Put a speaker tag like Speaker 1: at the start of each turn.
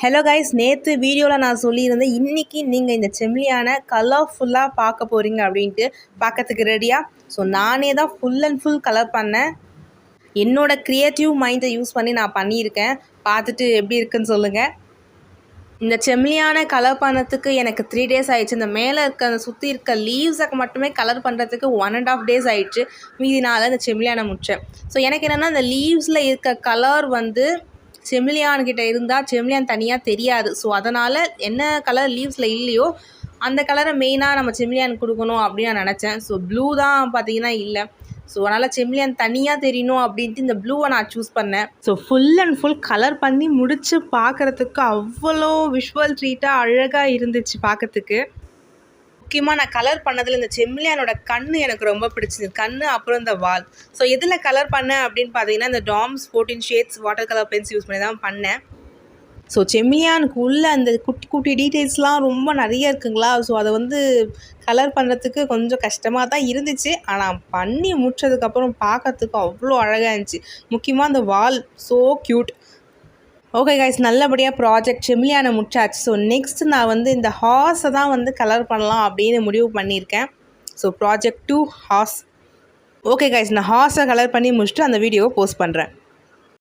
Speaker 1: Hello guys, நேற்று வீடியோவில் நான் சொல்லியிருந்தேன் இன்றைக்கி நீங்கள் இந்த செம்லியான கலர்ஃபுல்லாக பார்க்க போகிறீங்க அப்படின்ட்டு. பார்க்கறதுக்கு ரெடியாக? ஸோ நானே தான் ஃபுல் அண்ட் ஃபுல் கலர் பண்ணேன். என்னோடய க்ரியேட்டிவ் மைண்டை யூஸ் பண்ணி நான் பண்ணியிருக்கேன். பார்த்துட்டு எப்படி இருக்குன்னு சொல்லுங்கள். இந்த செம்லியான கலர் பண்ணுறதுக்கு எனக்கு 3 days ஆகிடுச்சு. இந்த மேலே இருக்க அந்த சுற்றி இருக்க லீவ்ஸை மட்டுமே கலர் பண்ணுறதுக்கு 1.5 days ஆகிடுச்சு. மீதி நாள் இந்த செம்லியான முடித்தேன். ஸோ எனக்கு என்னென்னா இந்த லீவ்ஸில் இருக்க கலர் செம்லியான்கிட்ட இருந்தால் செம்லியான் தனியாக தெரியாது. ஸோ அதனால் என்ன கலர் லீவ்ஸில் இல்லையோ அந்த கலரை மெயினாக நம்ம செம்லியான் கொடுக்கணும் அப்படின்னு நான் நினச்சேன். ஸோ ப்ளூ தான் பார்த்திங்கன்னா இல்லை. ஸோ அதனால் செம்லியான் தனியாக தெரியணும் அப்படின்ட்டு இந்த ப்ளூவை நான் சூஸ் பண்ணேன். So full and full colour பண்ணி முடித்து பார்க்குறதுக்கு அவ்வளோ விஷுவல் ட்ரீட்டாக அழகாக இருந்துச்சு பார்க்கறதுக்கு. முக்கியமாக நான் கலர் பண்ணதில் இந்த செம்லியானோட கண் எனக்கு ரொம்ப பிடிச்சிது. கண் அப்புறம் இந்த வால். ஸோ எதில் கலர் பண்ணேன் அப்படின்னு பார்த்தீங்கன்னா இந்த Doms 14 shades water colour pens use பண்ணி தான் பண்ணேன். ஸோ செம்லியானுக்கு உள்ள அந்த குட்டி குட்டி டீட்டெயில்ஸ்லாம் ரொம்ப நிறைய இருக்குங்களா. ஸோ அதை கலர் பண்ணுறதுக்கு கொஞ்சம் கஷ்டமாக தான் இருந்துச்சு. ஆனால் பண்ணி முடிச்சதுக்கப்புறம் பார்க்கறதுக்கு அவ்வளோ அழகாக இருந்துச்சு. முக்கியமாக அந்த வால் ஸோ க்யூட். ஓகே கைஸ், நல்லபடியாக ப்ராஜெக்ட் செம்லியான முடிச்சாச்சு. ஸோ நெக்ஸ்ட் நான் இந்த ஹார்ஸை தான் கலர் பண்ணலாம் அப்படின்னு முடிவு பண்ணியிருக்கேன். So project 2 horse. Okay guys, நான் ஹார்ஸை கலர் பண்ணி முடிச்சுட்டு அந்த வீடியோவை போஸ்ட் பண்ணுறேன்.